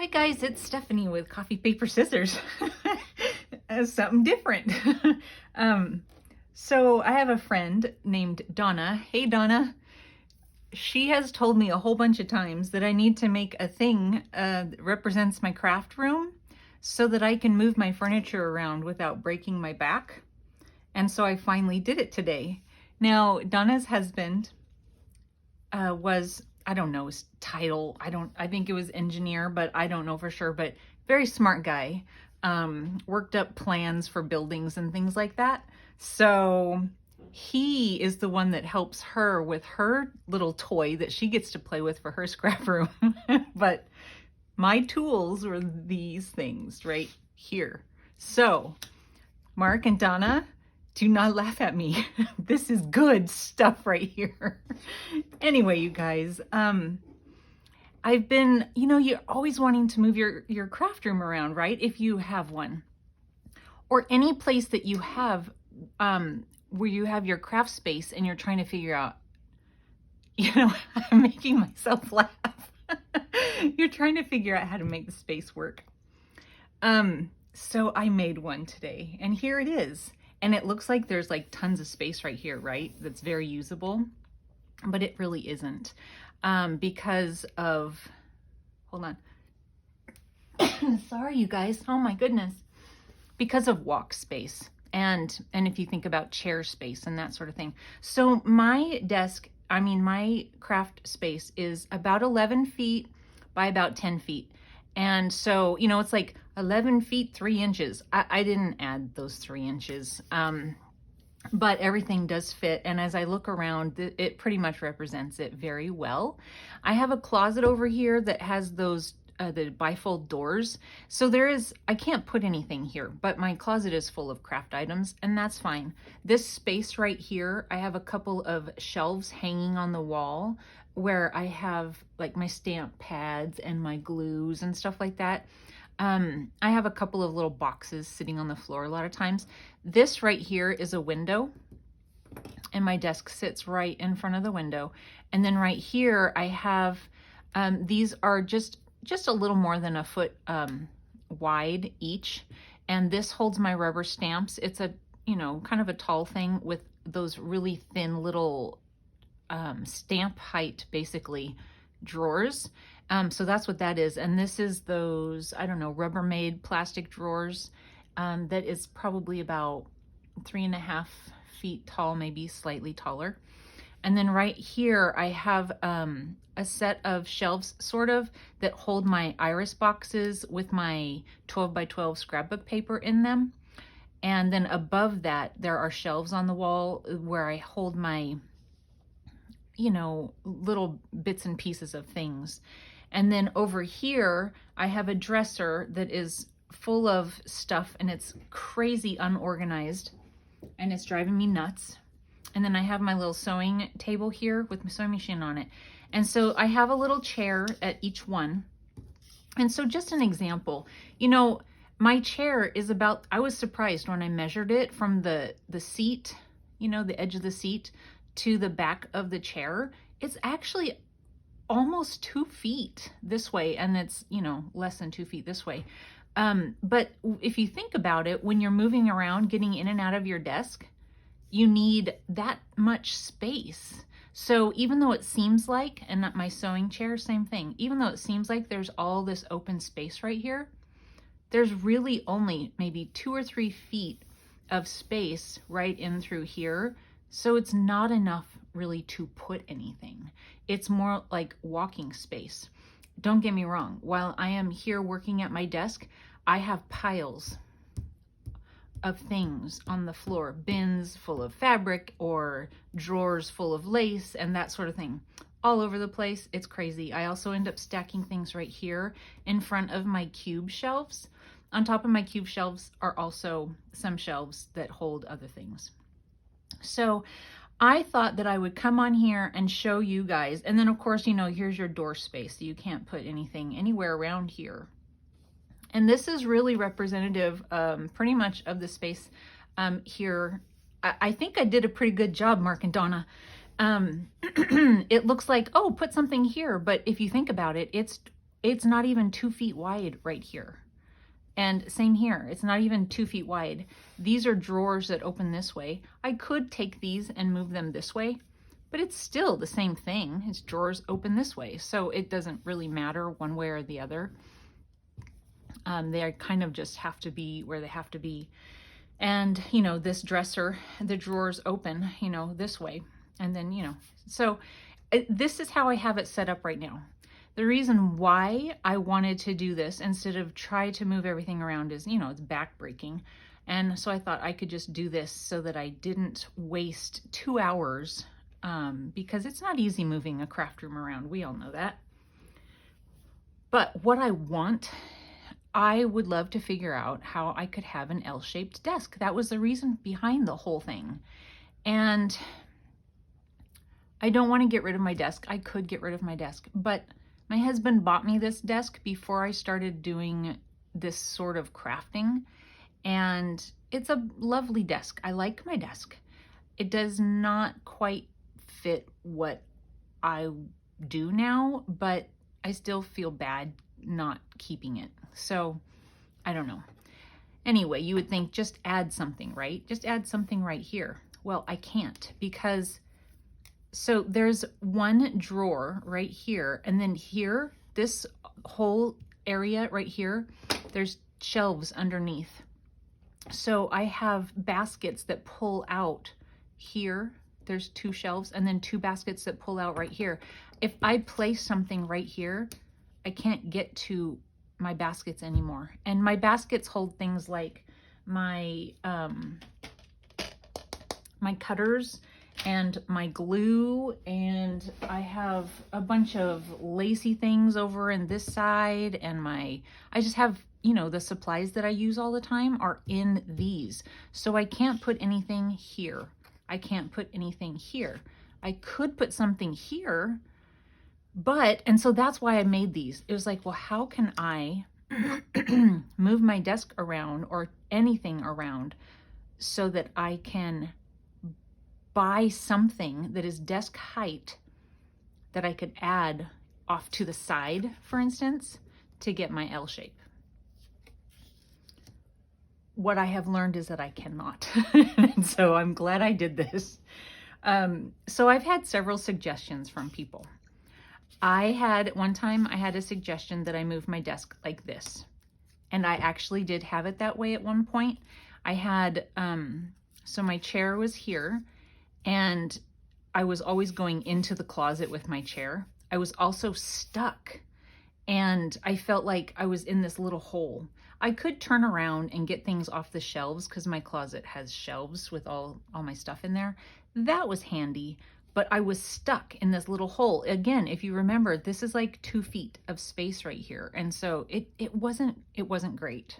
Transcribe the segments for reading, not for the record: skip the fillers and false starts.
Hi guys, it's Stephanie with Coffee Paper Scissors. Something different. um, so I have a friend named Donna. Hey Donna. She has told me a whole bunch of times that I need to make a thing that represents my craft room so that I can move my furniture around without breaking my back. And so I finally did it today. Now, Donna's husband was, I don't know his title. I think it was engineer, but I don't know for sure, but very smart guy. Worked up plans for buildings and things like that. So he is the one that helps her with her little toy that she gets to play with for her scrap room. But my tools were these things right here. So Mark and Donna, do not laugh at me. This is good stuff right here. Anyway, you guys, I've been, you're always wanting to move your craft room around, right? If you have one. Or any place that you have, where you have your craft space and you're trying to figure out, I'm making myself laugh. You're trying to figure out how to make the space work. So I made one today, and here it is. And it looks like there's like tons of space right here, right? That's very usable, but it really isn't, because of, hold on. Sorry, you guys. Oh my goodness. Because of walk space. And if you think about chair space and that sort of thing. So my my craft space is about 11 feet by about 10 feet. And so, it's like 11 feet, 3 inches. I didn't add those 3 inches, but everything does fit. And as I look around, it pretty much represents it very well. I have a closet over here that has those, the bifold doors. So I can't put anything here, but my closet is full of craft items, and that's fine. This space right here, I have a couple of shelves hanging on the wall where I have like my stamp pads and my glues and stuff like that. I have a couple of little boxes sitting on the floor a lot of times. This right here is a window, and my desk sits right in front of the window. And then right here I have, these are just a little more than a foot wide each. And this holds my rubber stamps. It's a, kind of a tall thing with those really thin little stamp height, basically, drawers. So that's what that is. And this is those, I don't know, Rubbermaid plastic drawers, that is probably about 3.5 feet tall, maybe slightly taller. And then right here, I have a set of shelves, sort of, that hold my iris boxes with my 12 by 12 scrapbook paper in them. And then above that, there are shelves on the wall where I hold my, little bits and pieces of things. And then over here, I have a dresser that is full of stuff, and it's crazy unorganized, and it's driving me nuts. And then I have my little sewing table here with my sewing machine on it. And so I have a little chair at each one. And so just an example, my chair is about, I was surprised when I measured it from the seat, the edge of the seat to the back of the chair. It's actually almost 2 feet this way, and it's, less than 2 feet this way. But if you think about it, when you're moving around, getting in and out of your desk, you need that much space. So even though it seems like, and not my sewing chair, same thing, even though it seems like there's all this open space right here, there's really only maybe 2 or 3 feet of space right in through here. So it's not enough really to put anything. It's more like walking space. Don't get me wrong. While I am here working at my desk, I have piles of things on the floor, bins full of fabric or drawers full of lace and that sort of thing, all over the place. It's crazy. I also end up stacking things right here in front of my cube shelves. On top of my cube shelves are also some shelves that hold other things. So I thought that I would come on here and show you guys. And then of course, here's your door space. So you can't put anything anywhere around here. And this is really representative, pretty much of the space here. I think I did a pretty good job, Mark and Donna. It looks like, oh, put something here. But if you think about it, it's it's not even 2 feet wide right here. And same here, it's not even 2 feet wide. These are drawers that open this way. I could take these and move them this way, but it's still the same thing. It's drawers open this way. So it doesn't really matter one way or the other. They kind of just have to be where they have to be. And, you know, this dresser, the drawers open, you know, this way. And then, you know, so this is how I have it set up right now. The reason why I wanted to do this instead of try to move everything around is, you know, it's backbreaking. And so I thought I could just do this so that I didn't waste 2 hours, because it's not easy moving a craft room around. We all know that. But what I want, I would love to figure out how I could have an L-shaped desk. That was the reason behind the whole thing. And I don't want to get rid of my desk. I could get rid of my desk, but my husband bought me this desk before I started doing this sort of crafting, and it's a lovely desk. I like my desk. It does not quite fit what I do now, but I still feel bad not keeping it. So I don't know. Anyway, you would think just add something, right? Just add something right here. Well, I can't, because so there's one drawer right here, and then here, this whole area right here, there's shelves underneath. So I have baskets that pull out here. There's 2 shelves, and then 2 baskets that pull out right here. If I place something right here, I can't get to my baskets anymore. And my baskets hold things like my my cutters and my glue, and I have a bunch of lacy things over in this side, and I just have, you know, the supplies that I use all the time are in these. So I can't put anything here. I can't put anything here. I could put something here, but, and so that's why I made these. It was like, well, how can I move my desk around or anything around so that I can buy something that is desk height that I could add off to the side, for instance, to get my L shape. What I have learned is that I cannot. And so I'm glad I did this. So I've had several suggestions from people. One time I had a suggestion that I move my desk like this. And I actually did have it that way at one point. I had, so my chair was here, and I was always going into the closet with my chair. I was also stuck, and I felt like I was in this little hole. I could turn around and get things off the shelves because my closet has shelves with all my stuff in there. That was handy, but I was stuck in this little hole. Again, if you remember, this is like 2 feet of space right here. And so it wasn't great.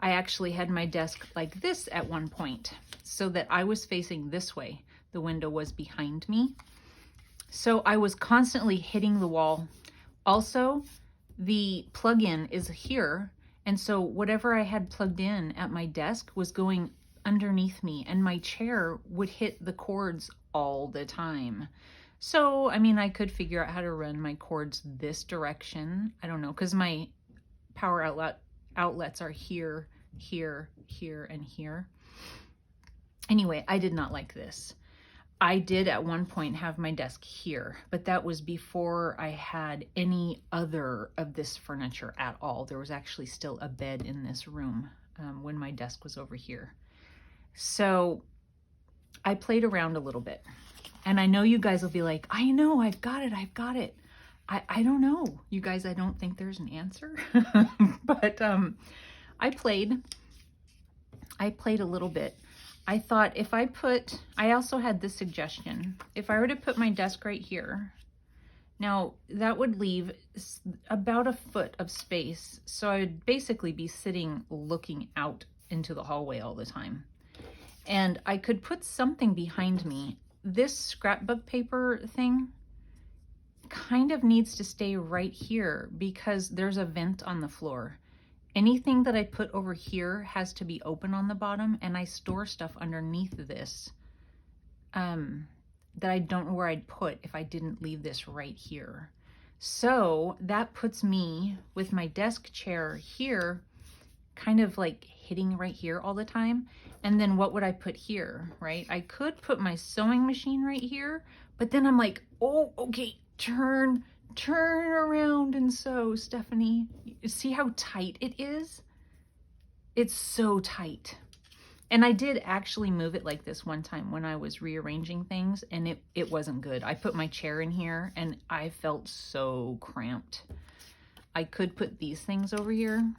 I actually had my desk like this at one point so that I was facing this way. The window was behind me. So I was constantly hitting the wall. Also, the plug-in is here. And so whatever I had plugged in at my desk was going underneath me, and my chair would hit the cords all the time. So, I mean, I could figure out how to run my cords this direction. I don't know, because my power outlets are here, here, here, and here. Anyway, I did not like this. I did at one point have my desk here, but that was before I had any other of this furniture at all. There was actually still a bed in this room when my desk was over here. So I played around a little bit, and I know you guys will be like, I know, I've got it. I don't know, you guys, I don't think there's an answer, but I played a little bit. I thought if I also had this suggestion, if I were to put my desk right here, now that would leave about a foot of space. So I would basically be sitting looking out into the hallway all the time. And I could put something behind me. This scrapbook paper thing kind of needs to stay right here because there's a vent on the floor. Anything that I put over here has to be open on the bottom, and I store stuff underneath this that I don't know where I'd put if I didn't leave this right here. So that puts me with my desk chair here, kind of like hitting right here all the time. And then what would I put here, right? I could put my sewing machine right here, but then I'm like, oh, okay, turn around and sew, Stephanie. See how tight it is? It's so tight. And I did actually move it like this one time when I was rearranging things, and it wasn't good. I put my chair in here and I felt so cramped. I could put these things over here.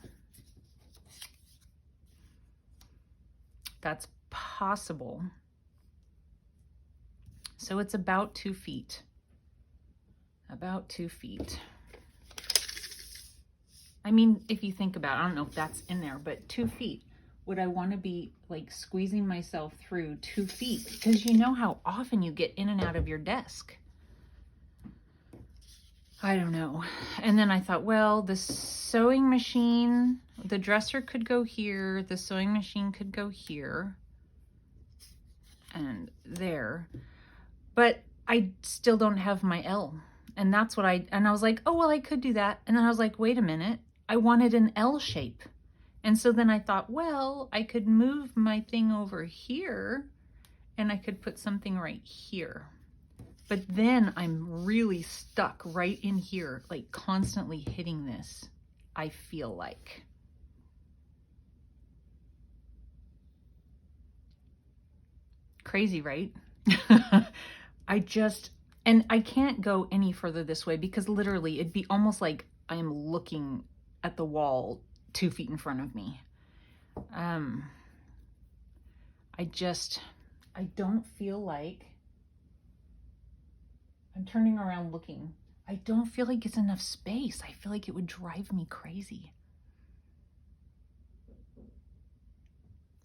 That's possible. So it's about 2 feet. About 2 feet. I mean, if you think about it, I don't know if that's in there, but 2 feet. Would I want to be like squeezing myself through 2 feet? Because you know how often you get in and out of your desk. I don't know. And then I thought, well, the sewing machine, the dresser could go here. The sewing machine could go here and there. But I still don't have my L. And that's what I was like, oh, well, I could do that. And then I was like, wait a minute. I wanted an L shape. And so then I thought, well, I could move my thing over here and I could put something right here. But then I'm really stuck right in here, like constantly hitting this, I feel like. Crazy, right? And I can't go any further this way because literally it'd be almost like I am looking at the wall 2 feet in front of me. I don't feel like, I'm turning around looking. I don't feel like it's enough space. I feel like it would drive me crazy.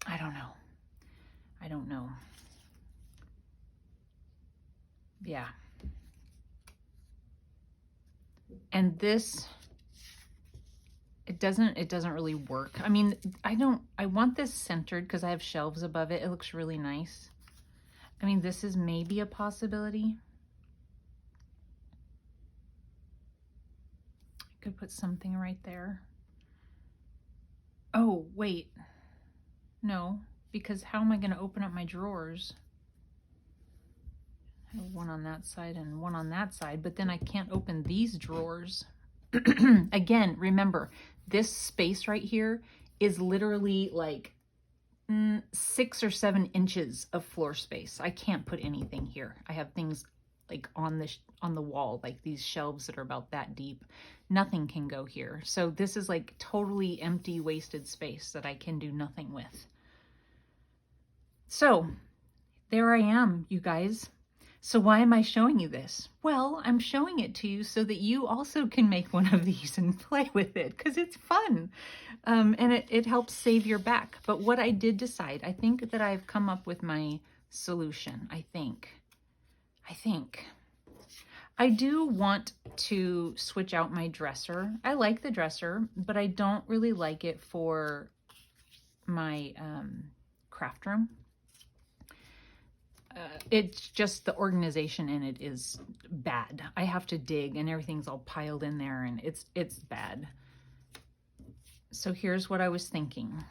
I don't know. I don't know. Yeah. And this, it doesn't really work. I mean, I want this centered because I have shelves above it. It looks really nice. I mean, this is maybe a possibility. I could put something right there. Oh, wait. No, because how am I going to open up my drawers? I have one on that side and one on that side, but then I can't open these drawers. Again, remember, this space right here is literally like 6 or 7 inches of floor space. I can't put anything here. I have things like on the wall, like these shelves that are about that deep. Nothing can go here. So this is like totally empty, wasted space that I can do nothing with. So there I am, you guys. So why am I showing you this? Well, I'm showing it to you so that you also can make one of these and play with it because it's fun. And it helps save your back. But what I did decide, I think that I've come up with my solution, I think. I do want to switch out my dresser. I like the dresser, but I don't really like it for my craft room. It's just the organization in it is bad. I have to dig and everything's all piled in there and it's bad. So here's what I was thinking.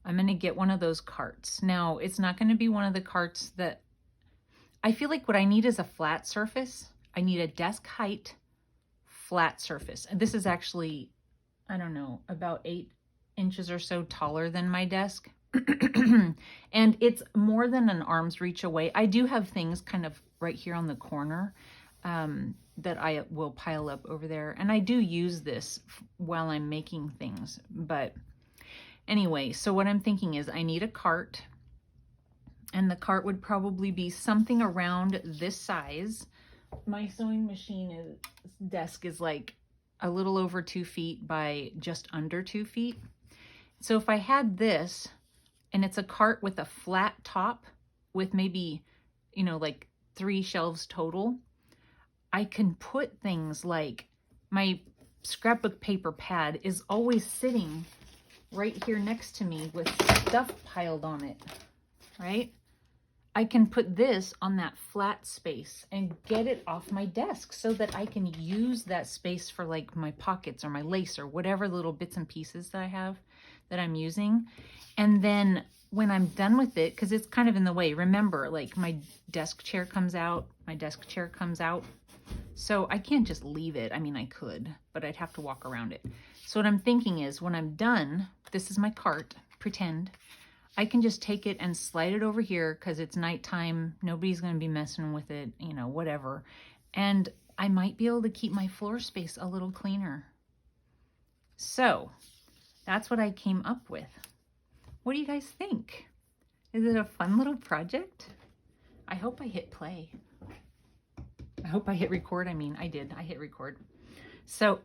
I'm going to get one of those carts. Now, it's not going to be one of the carts that, I feel like what I need is a flat surface. I need a desk height flat surface. And this is actually, I don't know, about 8 inches or so taller than my desk. And it's more than an arm's reach away. I do have things kind of right here on the corner that I will pile up over there. And I do use this while I'm making things. But anyway, so what I'm thinking is I need a cart. And the cart would probably be something around this size. My sewing machine desk is like a little over 2 feet by just under 2 feet. So if I had this, and it's a cart with a flat top with maybe, you know, like 3 shelves total, I can put things like my scrapbook paper pad is always sitting right here next to me with stuff piled on it, right? I can put this on that flat space and get it off my desk so that I can use that space for like my pockets or my lace or whatever little bits and pieces that I have that I'm using. And then when I'm done with it, because it's kind of in the way, remember, like my desk chair comes out, so I can't just leave it. I mean, I could, but I'd have to walk around it. So what I'm thinking is when I'm done, this is my cart, pretend, I can just take it and slide it over here because it's nighttime. Nobody's going to be messing with it, you know, whatever. And I might be able to keep my floor space a little cleaner. So that's what I came up with. What do you guys think? Is it a fun little project? I hope I hit play. I hope I hit record. I mean, I did. I hit record. So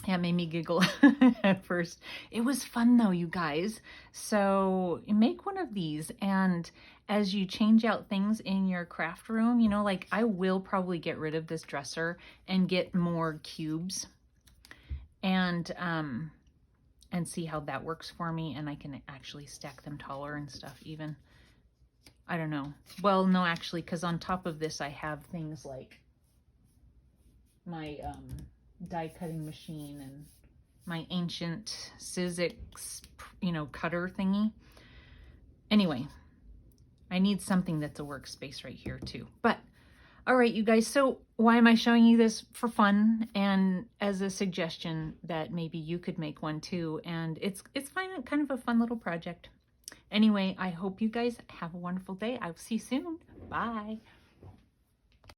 yeah, it made me giggle at first. It was fun though, you guys. So make one of these, and as you change out things in your craft room, you know, like I will probably get rid of this dresser and get more cubes and see how that works for me, and I can actually stack them taller and stuff even. I don't know. Well, no, actually, because on top of this I have things like my die cutting machine and my ancient Sizzix, you know, cutter thingy. Anyway, I need something that's a workspace right here too. But all right, you guys, so why am I showing you this? For fun and as a suggestion that maybe you could make one too. And it's kind of a fun little project. Anyway, I hope you guys have a wonderful day. I'll see you soon. Bye.